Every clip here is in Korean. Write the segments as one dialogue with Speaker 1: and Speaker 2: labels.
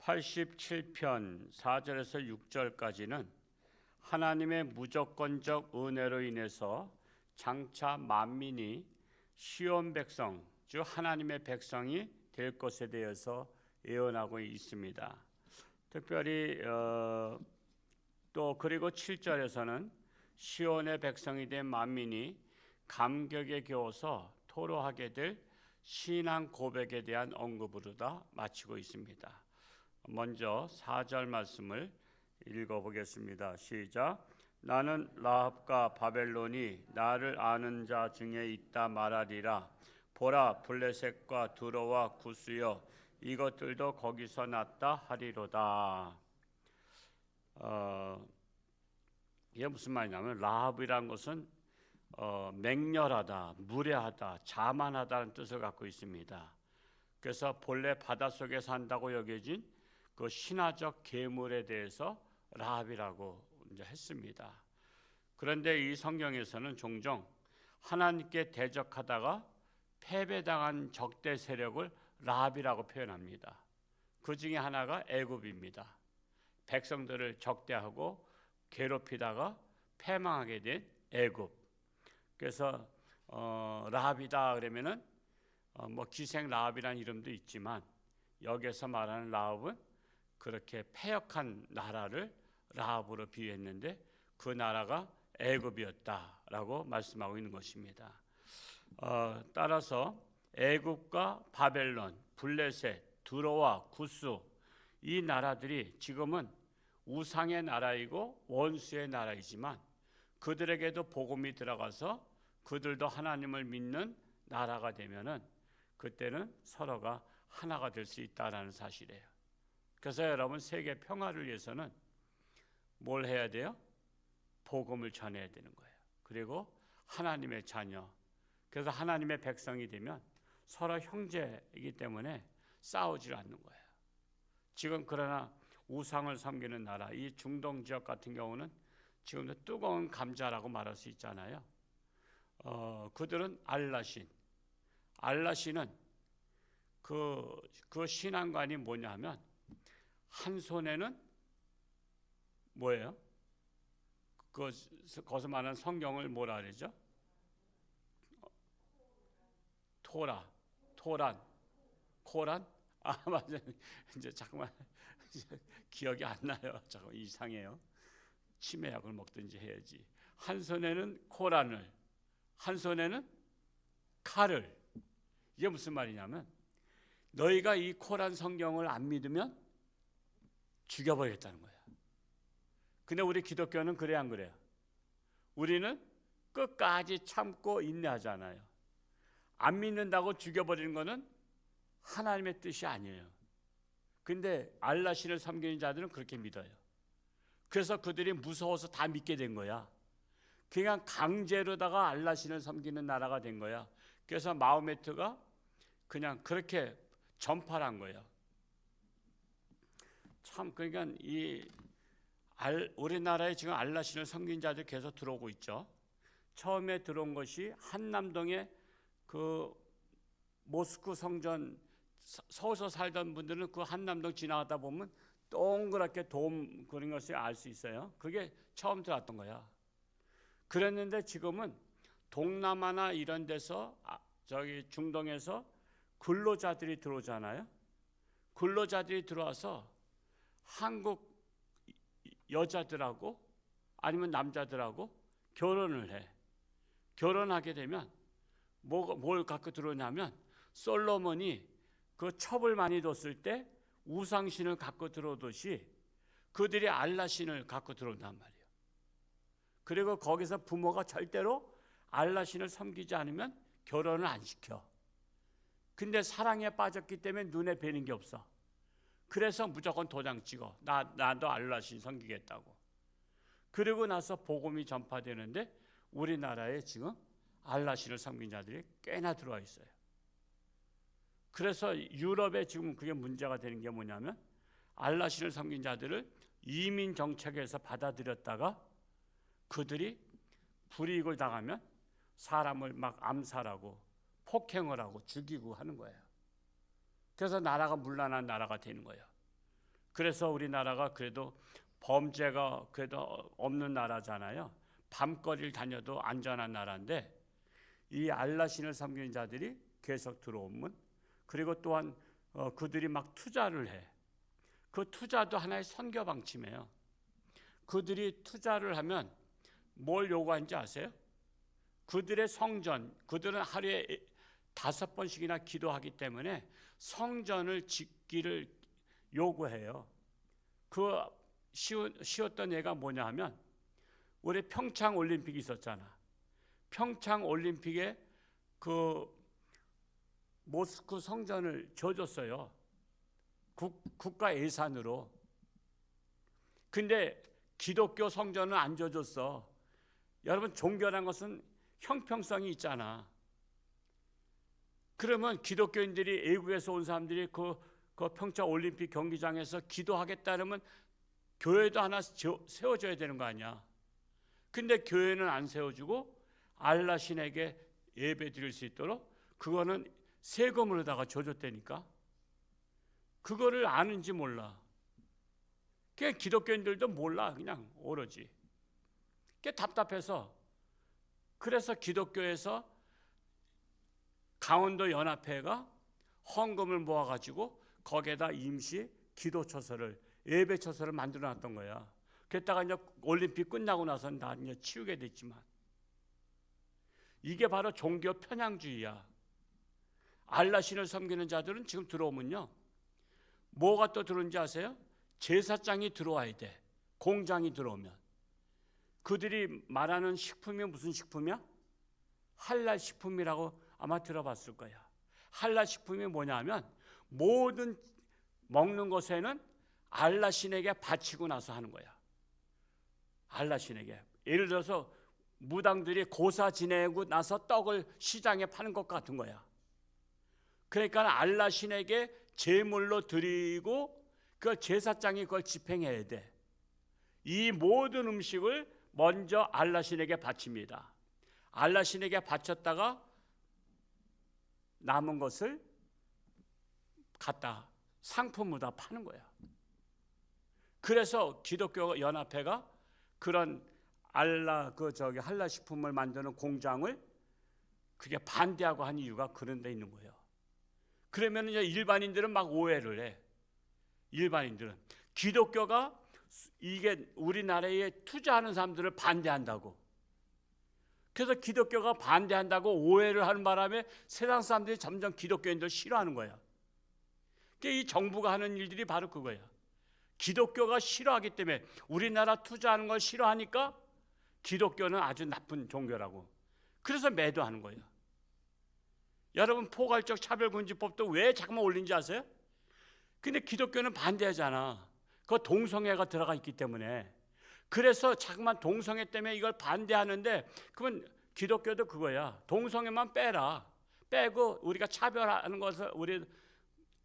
Speaker 1: 87편 4절에서 6절까지는 하나님의 무조건적 은혜로 인해서 장차 만민이 시온 백성, 즉 하나님의 백성이 될 것에 대해서 예언하고 있습니다. 특별히 또 그리고 7절에서는 시온의 백성이 된 만민이 감격에 겨워서 토로하게 될 신앙 고백에 대한 언급으로 다 마치고 있습니다. 먼저 4절 말씀을 읽어보겠습니다. 시작. 나는 라합과 바벨론이 나를 아는 자 중에 있다 말하리라. 보라, 블레셋과 두로와 구스여, 이것들도 거기서 났다 하리로다. 이게 무슨 말이냐면 라합이라는 것은 맹렬하다, 무례하다, 자만하다는 뜻을 갖고 있습니다. 그래서 본래 바닷속에 산다고 여겨진 그 신화적 괴물에 대해서 라합이라고 이제 했습니다. 그런데 이 성경에서는 종종 하나님께 대적하다가 패배당한 적대 세력을 라합이라고 표현합니다. 그 중에 하나가 애굽입니다. 백성들을 적대하고 괴롭히다가 패망하게 된 애굽. 그래서 라합이다 그러면은 뭐 기생 라합이라는 이름도 있지만 여기서 말하는 라합은 그렇게 패역한 나라를 라합으로 비유했는데 그 나라가 애굽이었다라고 말씀하고 있는 것입니다. 따라서 애굽과 바벨론, 블레셋, 두로와 구스 이 나라들이 지금은 우상의 나라이고 원수의 나라이지만 그들에게도 복음이 들어가서 그들도 하나님을 믿는 나라가 되면은 그때는 서로가 하나가 될 수 있다라는 사실이에요. 그래서 여러분 세계 평화를 위해서는 뭘 해야 돼요? 복음을 전해야 되는 거예요. 그리고 하나님의 자녀, 그래서 하나님의 백성이 되면 서로 형제이기 때문에 싸우지 않는 거예요. 지금 그러나 우상을 섬기는 나라, 이 중동 지역 같은 경우는 지금도 뜨거운 감자라고 말할 수 있잖아요. 그들은 알라신은 그 신앙관이 뭐냐면 한 손에는 뭐예요? 거기서 말하는 성경을 뭐라 그러죠? 코란? 아 맞아요. 이제 잠깐만 기억이 안 나요. 잠깐 이상해요. 치매약을 먹든지 해야지. 한 손에는 코란을, 한 손에는 칼을. 이게 무슨 말이냐면 너희가 이 코란 성경을 안 믿으면 죽여버리겠다는 거야. 근데 우리 기독교는 그래 안 그래요? 우리는 끝까지 참고 인내하잖아요. 안 믿는다고 죽여버리는 거는 하나님의 뜻이 아니에요. 근데 알라신을 섬기는 자들은 그렇게 믿어요. 그래서 그들이 무서워서 다 믿게 된 거야. 그냥 강제로다가 알라신을 섬기는 나라가 된 거야. 그래서 마호메트가 그냥 그렇게 전파를 한 거예요. 참 그러니까 우리나라에 지금 알라신을 섬긴 자들 계속 들어오고 있죠. 처음에 들어온 것이 한남동에 그 모스크 성전 서울서 살던 분들은 그 한남동 지나가다 보면 동그랗게 돔 그런 것을 알 수 있어요. 그게 처음 들어왔던 거야. 그랬는데 지금은 동남아나 이런 데서 저기 중동에서 근로자들이 들어오잖아요. 근로자들이 들어와서 한국 여자들하고 아니면 남자들하고 결혼을 해. 결혼하게 되면 뭘 갖고 들어오냐면 솔로몬이 그 첩을 많이 뒀을 때 우상신을 갖고 들어오듯이 그들이 알라신을 갖고 들어온단 말이에요. 그리고 거기서 부모가 절대로 알라신을 섬기지 않으면 결혼을 안 시켜. 근데 사랑에 빠졌기 때문에 눈에 뵈는 게 없어. 그래서 무조건 도장 찍어. 나도 알라신 섬기겠다고. 그리고 나서 복음이 전파되는데 우리나라에 지금 알라신을 섬긴 자들이 꽤나 들어와 있어요. 그래서 유럽에 지금 그게 문제가 되는 게 뭐냐면 알라신을 섬긴 자들을 이민 정책에서 받아들였다가 그들이 불이익을 당하면 사람을 막 암살하고 폭행을 하고 죽이고 하는 거예요. 그래서 나라가 문란한 나라가 되는 거예요. 그래서 우리나라가 그래도 범죄가 그래도 없는 나라잖아요. 밤거리를 다녀도 안전한 나라인데 이 알라신을 섬기는 자들이 계속 들어오면, 그리고 또한 그들이 막 투자를 해. 그 투자도 하나의 선교 방침이에요. 그들이 투자를 하면 뭘 요구하는지 아세요? 그들의 성전, 그들은 하루에 5번씩이나 기도하기 때문에 성전을 짓기를 요구해요. 그 쉬웠던 예가 뭐냐 하면, 우리 평창 올림픽이 있었잖아. 평창 올림픽에 그 모스크 성전을 줘줬어요. 국가 예산으로. 근데 기독교 성전은 안 줘줬어. 여러분, 종교라는 것은 형평성이 있잖아. 그러면 기독교인들이, 외국에서 온 사람들이 그 평창 올림픽 경기장에서 기도하겠다면 교회도 하나 세워줘야 되는 거 아니야. 근데 교회는 안 세워주고 알라 신에게 예배 드릴 수 있도록 그거는 세금으로다가 줘줬다니까. 그거를 아는지 몰라. 그냥 기독교인들도 몰라. 그냥 오로지. 그게 답답해서. 그래서 기독교에서 강원도 연합회가 헌금을 모아가지고 거기에다 임시 기도처소를, 예배처소를 만들어놨던 거야. 그랬다가 이제 올림픽 끝나고 나서는 다 이제 치우게 됐지만, 이게 바로 종교 편향주의야. 알라신을 섬기는 자들은 지금 들어오면요, 뭐가 또 들어오는지 아세요? 제사장이 들어와야 돼. 공장이 들어오면. 그들이 말하는 식품이 무슨 식품이야? 할랄 식품이라고 아마 들어봤을 거야. 할랄 식품이 뭐냐 하면, 모든 먹는 것에는 알라 신에게 바치고 나서 하는 거야. 알라 신에게. 예를 들어서 무당들이 고사 지내고 나서 떡을 시장에 파는 것 같은 거야. 그러니까 알라 신에게 제물로 드리고 그 제사장이 그걸 집행해야 돼. 이 모든 음식을 먼저 알라 신에게 바칩니다. 알라 신에게 바쳤다가 남은 것을 갖다 상품으로 파는 거야. 그래서 기독교 연합회가 그런 할라 식품을 만드는 공장을 그게 반대하고 한 이유가 그런 데 있는 거예요. 그러면 이제 일반인들은 막 오해를 해. 일반인들은 기독교가 이게 우리나라에 투자하는 사람들을 반대한다고. 그래서 기독교가 반대한다고 오해를 하는 바람에 세상 사람들이 점점 기독교인들 싫어하는 거야. 이 정부가 하는 일들이 바로 그거야. 기독교가 싫어하기 때문에, 우리나라 투자하는 걸 싫어하니까 기독교는 아주 나쁜 종교라고. 그래서 매도하는 거예요. 여러분, 포괄적 차별금지법도 왜 자꾸만 올린지 아세요? 근데 기독교는 반대하잖아. 그 동성애가 들어가 있기 때문에. 그래서 자꾸만 동성애 때문에 이걸 반대하는데, 그러면 기독교도 그거야. 동성애만 빼라. 빼고 우리가 차별하는 것을 우리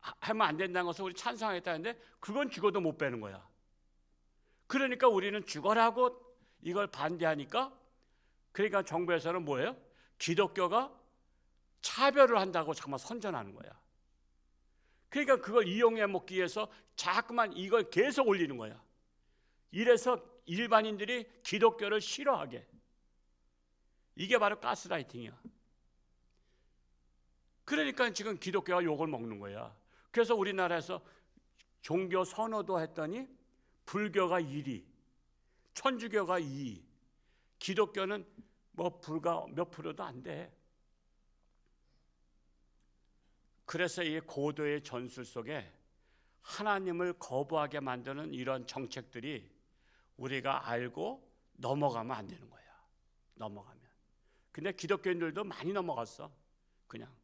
Speaker 1: 하면 안 된다는 것을 우리 찬성하겠다는데, 그건 죽어도 못 빼는 거야. 그러니까 우리는 죽어라고 이걸 반대하니까, 그러니까 정부에서는 뭐예요? 기독교가 차별을 한다고 정말 선전하는 거야. 그러니까 그걸 이용해 먹기 위해서 자꾸만 이걸 계속 올리는 거야. 이래서 일반인들이 기독교를 싫어하게. 이게 바로 가스라이팅이야. 그러니까 지금 기독교가 욕을 먹는 거야. 그래서 우리나라에서 종교 선호도 했더니 불교가 1위, 천주교가 2위, 기독교는 뭐 불과 몇 프로도 안 돼. 그래서 이 고도의 전술 속에 하나님을 거부하게 만드는 이런 정책들이 우리가 알고 넘어가면 안 되는 거야. 넘어가면. 근데 기독교인들도 많이 넘어갔어. 그냥.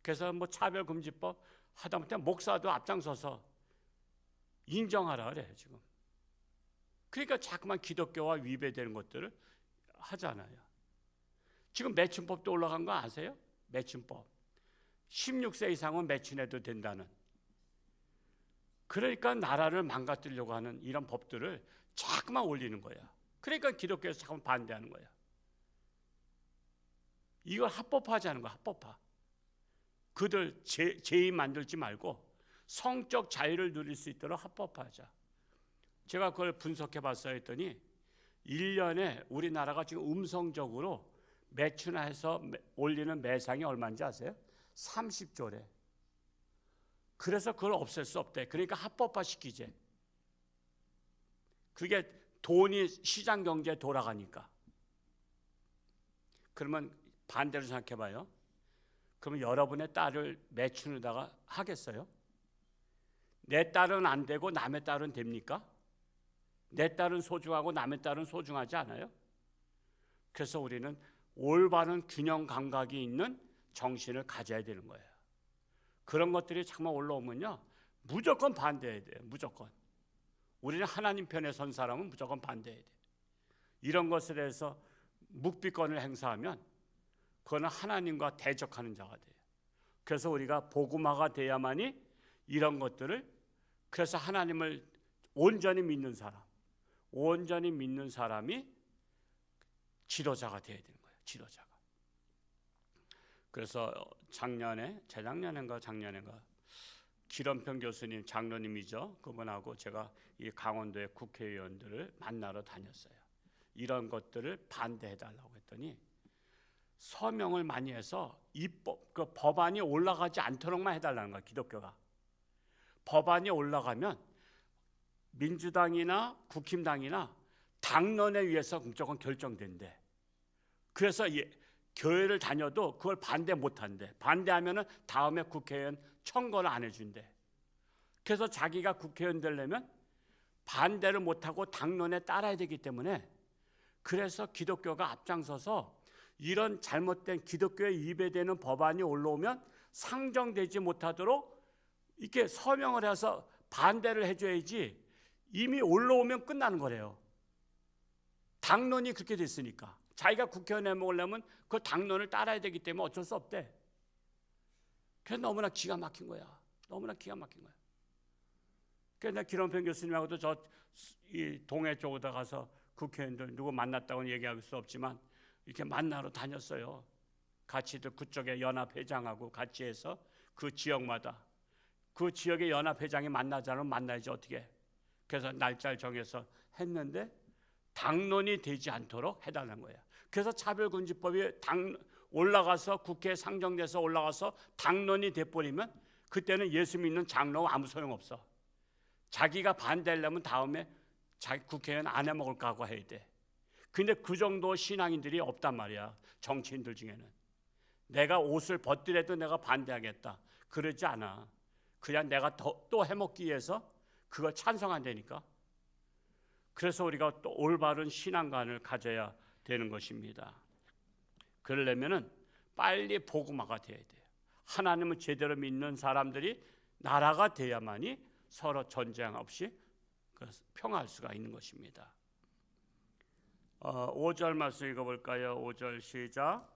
Speaker 1: 그래서 뭐 차별금지법 하다못해 목사도 앞장서서 인정하라 그래 지금. 그러니까 자꾸만 기독교와 위배되는 것들을 하잖아요. 지금 매춘법도 올라간 거 아세요? 매춘법. 16세 이상은 매춘해도 된다는. 그러니까 나라를 망가뜨리려고 하는 이런 법들을 자꾸만 올리는 거야. 그러니까 기독교에서 자꾸 반대하는 거야. 이걸 합법화하자는 거야. 합법화. 그들 죄인 만들지 말고 성적 자유를 누릴 수 있도록 합법화하자. 제가 그걸 분석해 봤어요. 했더니 1년에 우리나라가 지금 음성적으로 매춘해서 올리는 매상이 얼마인지 아세요? 30조래. 그래서 그걸 없앨 수 없대. 그러니까 합법화 시키재. 그게 돈이 시장 경제에 돌아가니까. 그러면 반대로 생각해 봐요. 그러면 여러분의 딸을 매춘에다가 하겠어요? 내 딸은 안 되고 남의 딸은 됩니까? 내 딸은 소중하고 남의 딸은 소중하지 않아요? 그래서 우리는 올바른 균형 감각이 있는 정신을 가져야 되는 거예요. 그런 것들이 정말 올라오면요, 무조건 반대해야 돼요. 무조건. 우리는 하나님 편에 선 사람은 무조건 반대해야 돼요. 이런 것에 대해서 묵비권을 행사하면 그거는 하나님과 대적하는 자가 돼요. 그래서 우리가 복음화가 돼야만이 이런 것들을, 그래서 하나님을 온전히 믿는 사람이 지도자가 돼야 되는 거예요. 지도자가. 그래서 재작년인가 기런평 교수님, 장로님이죠. 그분하고 제가 이 강원도의 국회의원들을 만나러 다녔어요. 이런 것들을 반대해달라고 했더니 서명을 많이 해서 그 법안이 올라가지 않도록만 해달라는 거예요. 기독교가. 법안이 올라가면 민주당이나 국힘당이나 당론에 의해서 무조건 결정된대. 그래서 교회를 다녀도 그걸 반대 못한대. 반대하면은 다음에 국회의원 청구를 안 해준대. 그래서 자기가 국회의원 되려면 반대를 못하고 당론에 따라야 되기 때문에, 그래서 기독교가 앞장서서 이런 잘못된 기독교에 위배되는 법안이 올라오면 상정되지 못하도록 이렇게 서명을 해서 반대를 해줘야지, 이미 올라오면 끝나는 거래요. 당론이 그렇게 됐으니까. 자기가 국회의원 해먹으려면 그 당론을 따라야 되기 때문에 어쩔 수 없대. 그래서 너무나 기가 막힌 거야. 너무나 기가 막힌 거야. 그래서 기런평 교수님하고도 이 동해 쪽으로 가서 국회의원들 누구 만났다고는 얘기할 수 없지만 이렇게 만나러 다녔어요. 같이도 그쪽에 연합회장하고 같이 해서 그 지역마다 그 지역의 연합회장이 만나자면 만나야지 어떻게. 그래서 날짜를 정해서 했는데 당론이 되지 않도록 해달라는 거예요. 그래서 차별금지법이 올라가서 국회에 상정돼서 올라가서 당론이 돼버리면 그때는 예수 믿는 장로가 아무 소용없어. 자기가 반대하려면 다음에 자기 국회의원 안 해먹을 각오 해야 돼. 근데 그 정도 신앙인들이 없단 말이야. 정치인들 중에는. 내가 옷을 벗더라도 내가 반대하겠다. 그러지 않아. 그냥 내가 또 해먹기 위해서 그걸 찬성한다니까. 그래서 우리가 또 올바른 신앙관을 가져야 되는 것입니다. 그러려면은 빨리 복음화가 돼야 돼요. 하나님을 제대로 믿는 사람들이 나라가 돼야만이 서로 전쟁 없이 평화할 수가 있는 것입니다. 5절 말씀 읽어볼까요? 5절 시작.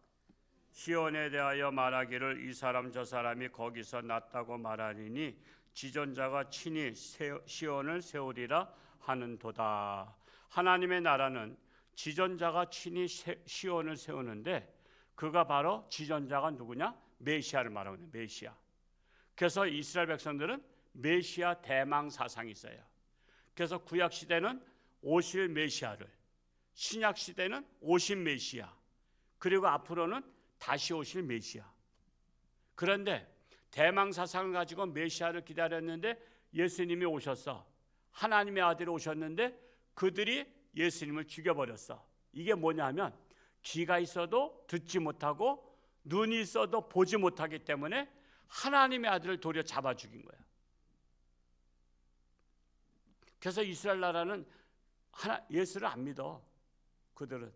Speaker 1: 시온에 대하여 말하기를 이 사람 저 사람이 거기서 났다고 말하니니 지존자가 친히 시온을 세우리라 하는도다. 하나님의 나라는 지존자가 친히 시온을 세우는데, 그가 바로 지존자가 누구냐? 메시아를 말하는 메시아. 그래서 이스라엘 백성들은 메시아 대망 사상이 있어요. 그래서 구약 시대는 오실 메시아를, 신약 시대는 오신 메시아, 그리고 앞으로는 다시 오실 메시아. 그런데 대망 사상을 가지고 메시아를 기다렸는데 예수님이 오셨어. 하나님의 아들이 오셨는데 그들이 예수님을 죽여버렸어. 이게 뭐냐면 귀가 있어도 듣지 못하고 눈이 있어도 보지 못하기 때문에 하나님의 아들을 도리어 잡아 죽인 거야. 그래서 이스라엘 나라는 예수를 안 믿어. 그들은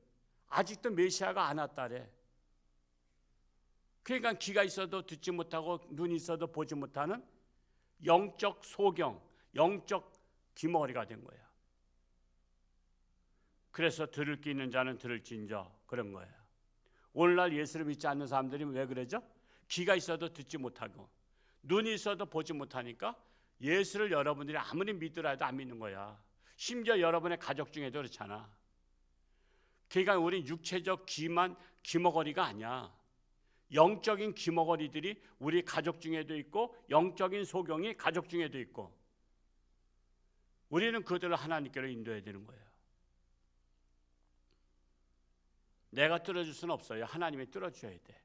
Speaker 1: 아직도 메시아가 안 왔다래. 그러니까 귀가 있어도 듣지 못하고 눈이 있어도 보지 못하는 영적 소경, 영적 귀머리가 된 거야. 그래서 들을 귀 있는 자는 들을진저, 그런 거예요. 오늘날 예수를 믿지 않는 사람들이 왜 그러죠? 귀가 있어도 듣지 못하고 눈이 있어도 보지 못하니까 예수를 여러분들이 아무리 믿으라 해도 안 믿는 거야. 심지어 여러분의 가족 중에도 그렇잖아. 그러니까 우린 육체적 귀만 귀머거리가 아니야. 영적인 귀머거리들이 우리 가족 중에도 있고 영적인 소경이 가족 중에도 있고 우리는 그들을 하나님께로 인도해야 되는 거예요. 내가 뚫어줄 수는 없어요. 하나님이 뚫어줘야 돼.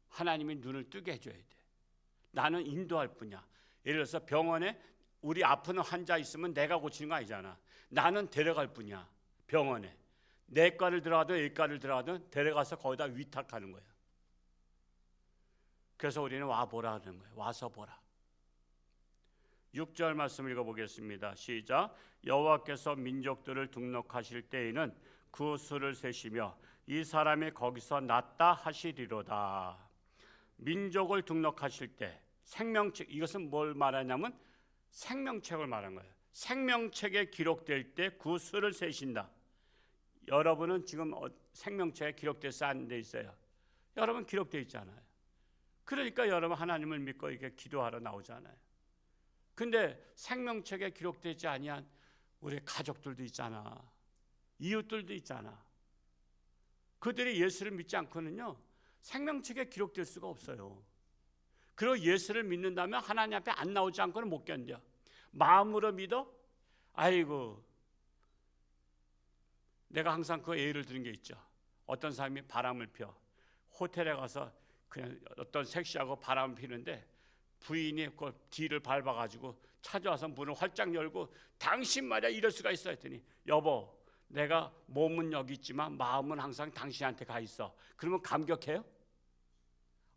Speaker 1: 하나님이 눈을 뜨게 해줘야 돼. 나는 인도할 뿐이야. 예를 들어서 병원에 우리 아픈 환자 있으면 내가 고치는 거 아니잖아. 나는 데려갈 뿐이야. 병원에 내과를 들어가든 외과를 들어가든 데려가서 거기다 위탁하는 거야. 그래서 우리는 와보라 하는 거예요. 와서 보라. 6절 말씀 읽어보겠습니다. 시작. 여호와께서 민족들을 등록하실 때에는 그 수를 세시며 이 사람이 거기서 났다 하시리로다. 민족을 등록하실 때 생명책, 이것은 뭘 말하냐면 생명책을 말한 거예요. 생명책에 기록될 때 그 수를 세신다. 여러분은 지금 생명책에 기록돼서 안 돼 있어요. 여러분 기록돼 있잖아요. 그러니까 여러분 하나님을 믿고 이렇게 기도하러 나오잖아요. 근데 생명책에 기록되지 아니한 우리 가족들도 있잖아. 이웃들도 있잖아. 그들이 예수를 믿지 않고는요 생명책에 기록될 수가 없어요. 그리고 예수를 믿는다면 하나님 앞에 안 나오지 않고는 못 견뎌. 마음으로 믿어? 아이고, 내가 항상 그 예를 드는 게 있죠. 어떤 사람이 바람을 펴. 호텔에 가서 그냥 어떤 섹시하고 바람을 피는데 부인이 그 뒤를 밟아가지고 찾아와서 문을 활짝 열고 당신 말이야 이럴 수가 있어 했더니 여보, 내가 몸은 여기 있지만 마음은 항상 당신한테 가 있어. 그러면 감격해요?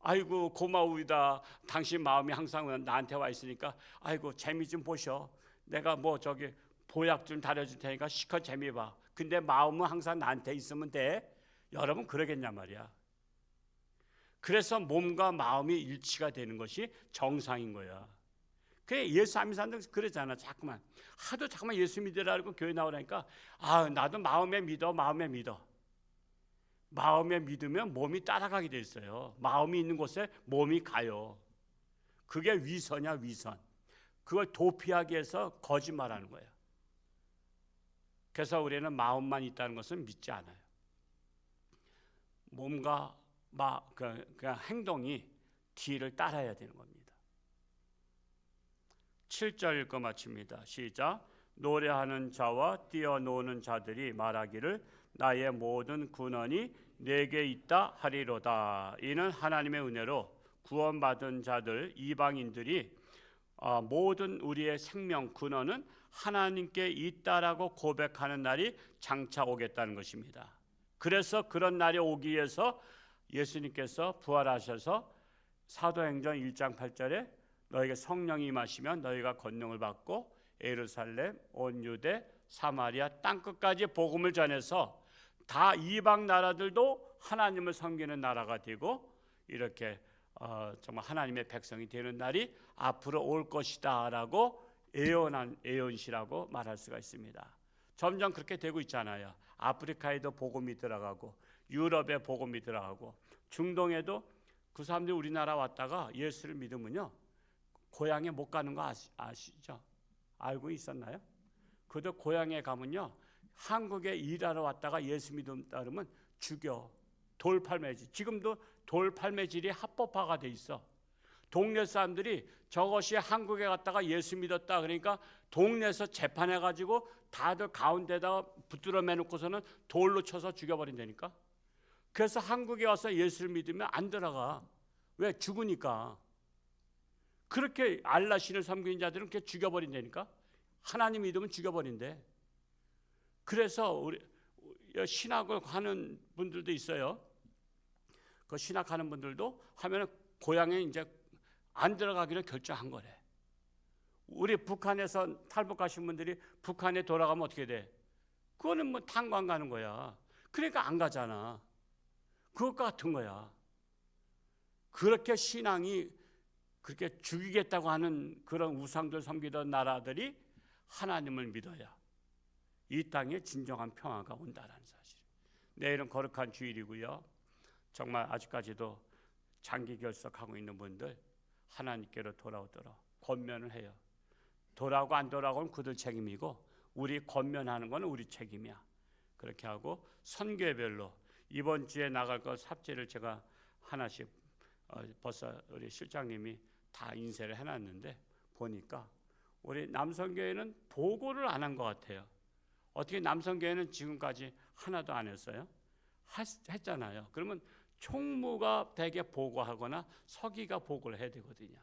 Speaker 1: 아이고 고마우다. 당신 마음이 항상 나한테 와 있으니까 아이고 재미 좀 보셔. 내가 뭐 저기 보약 좀 다려줄 테니까 시커 재미 봐. 근데 마음은 항상 나한테 있으면 돼. 여러분 그러겠냐 말이야. 그래서 몸과 마음이 일치가 되는 것이 정상인 거야. 그래 예수 안 믿는 사람들 그러잖아. 자꾸만 예수 믿으라고 교회 나오라니까 나도 마음에 믿어. 마음에 믿으면 몸이 따라가게 돼 있어요. 마음이 있는 곳에 몸이 가요. 그게 위선이야, 위선. 그걸 도피하기 위해서 거짓말하는 거예요. 그래서 우리는 마음만 있다는 것은 믿지 않아요. 몸과 그냥 행동이 뒤를 따라야 되는 겁니다. 7절 읽고 마칩니다. 시작. 노래하는 자와 뛰어노는 자들이 말하기를 나의 모든 근원이 내게 있다 하리로다. 이는 하나님의 은혜로 구원받은 자들 이방인들이 모든 우리의 생명 근원은 하나님께 있다라고 고백하는 날이 장차 오겠다는 것입니다. 그래서 그런 날이 오기 위해서 예수님께서 부활하셔서 사도행전 1장 8절에 너에게 성령이 임하시면 너희가 권능을 받고 예루살렘, 온 유대, 사마리아 땅끝까지 복음을 전해서 다 이방 나라들도 하나님을 섬기는 나라가 되고 이렇게 정말 하나님의 백성이 되는 날이 앞으로 올 것이다라고 예언한 예언시라고 말할 수가 있습니다. 점점 그렇게 되고 있잖아요. 아프리카에도 복음이 들어가고 유럽에 복음이 들어가고 중동에도 그 사람들이 우리나라 왔다가 예수를 믿으면요 고향에 못 가는 거 아시죠? 알고 있었나요? 그도 고향에 가면요 한국에 일하러 왔다가 예수 믿음다 그러면 죽여. 돌팔매질. 지금도 돌팔매질이 합법화가 돼 있어. 동네 사람들이 저것이 한국에 갔다가 예수 믿었다 그러니까 동네에서 재판해가지고 다들 가운데다가 붙들어 매놓고서는 돌로 쳐서 죽여버린다니까. 그래서 한국에 와서 예수를 믿으면 안 들어가. 왜? 죽으니까. 그렇게 알라 신을 섬기는 자들은 그렇게 죽여버린다니까. 하나님 믿으면 죽여버린대. 그래서 우리 신학을 하는 분들도 있어요. 그 신학하는 분들도 하면은 고향에 이제 안 들어가기로 결정한 거래. 우리 북한에서 탈북하신 분들이 북한에 돌아가면 어떻게 돼? 그거는 뭐 탄광 가는 거야. 그러니까 안 가잖아. 그것과 같은 거야. 그렇게 신앙이 그렇게 죽이겠다고 하는 그런 우상들 섬기던 나라들이 하나님을 믿어야 이 땅에 진정한 평화가 온다라는 사실. 내일은 거룩한 주일이고요. 정말 아직까지도 장기 결석하고 있는 분들 하나님께로 돌아오도록 권면을 해요. 돌아오고 안 돌아오고는 그들 책임이고 우리 권면하는 건 우리 책임이야. 그렇게 하고 선교별로 이번 주에 나갈 거 삽제를 제가 하나씩 벌써 우리 실장님이 다 인쇄를 해놨는데 보니까 우리 남성교회는 보고를 안 한 것 같아요. 어떻게 남성교회는 지금까지 하나도 안 했어요? 했잖아요. 그러면 총무가 대개 보고하거나 서기가 보고를 해야 되거든요.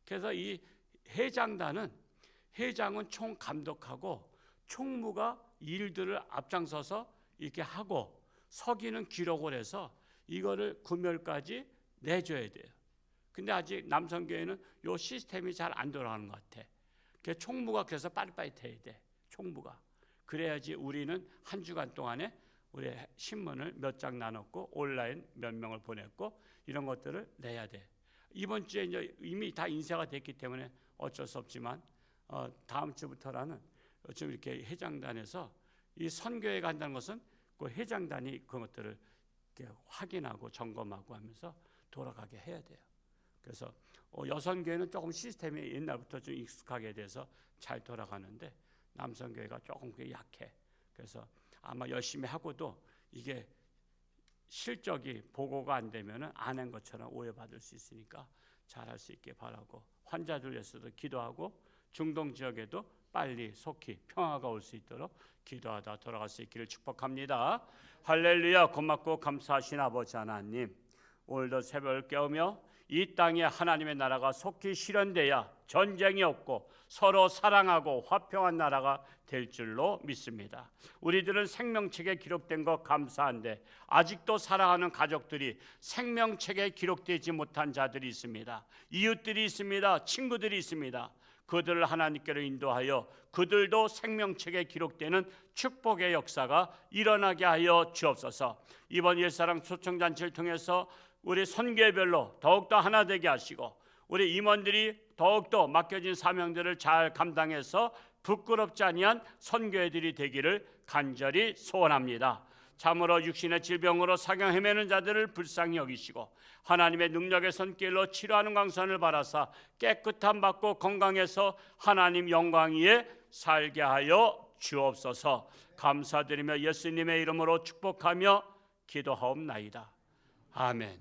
Speaker 1: 그래서 이 회장단은 회장은 총 감독하고 총무가 일들을 앞장서서 이렇게 하고 서기는 기록을 해서 이거를 구멸까지 내줘야 돼요. 근데 아직 남성교회는 이 시스템이 잘 안 돌아가는 것 같아. 그래서 총무가 그래서 빨리빨리 돼야 돼. 총무가. 그래야지 우리는 한 주간 동안에 우리 신문을 몇 장 나눴고 온라인 몇 명을 보냈고 이런 것들을 내야 돼. 이번 주에 이제 이미 다 인쇄가 됐기 때문에 어쩔 수 없지만 다음 주부터라는 좀 이렇게 회장단에서 이 선교회가 한다는 것은 그 회장단이 그것들을 이렇게 확인하고 점검하고 하면서 돌아가게 해야 돼요. 그래서 여성교회는 조금 시스템이 옛날부터 좀 익숙하게 돼서 잘 돌아가는데 남성교회가 조금 그게 약해. 그래서 아마 열심히 하고도 이게 실적이 보고가 안 되면 안 한 것처럼 오해받을 수 있으니까 잘할 수 있게 바라고 환자들 위해서도 기도하고 중동 지역에도 빨리 속히 평화가 올 수 있도록 기도하다 돌아갈 수 있기를 축복합니다. 할렐루야. 고맙고 감사하신 아버지 하나님, 오늘도 새벽을 깨우며 이 땅에 하나님의 나라가 속히 실현돼야 전쟁이 없고 서로 사랑하고 화평한 나라가 될 줄로 믿습니다. 우리들은 생명책에 기록된 것 감사한데 아직도 사랑하는 가족들이 생명책에 기록되지 못한 자들이 있습니다. 이웃들이 있습니다. 친구들이 있습니다. 그들을 하나님께로 인도하여 그들도 생명책에 기록되는 축복의 역사가 일어나게 하여 주옵소서. 이번 옛사랑 초청잔치를 통해서 우리 선교회별로 더욱더 하나 되게 하시고 우리 임원들이 더욱더 맡겨진 사명들을 잘 감당해서 부끄럽지 아니한 선교회들이 되기를 간절히 소원합니다. 참으로 육신의 질병으로 사경 헤매는 자들을 불쌍히 여기시고 하나님의 능력의 손길로 치료하는 광선을 바라사 깨끗함 받고 건강해서 하나님 영광 위에 살게 하여 주옵소서. 감사드리며 예수님의 이름으로 축복하며 기도하옵나이다. 아멘.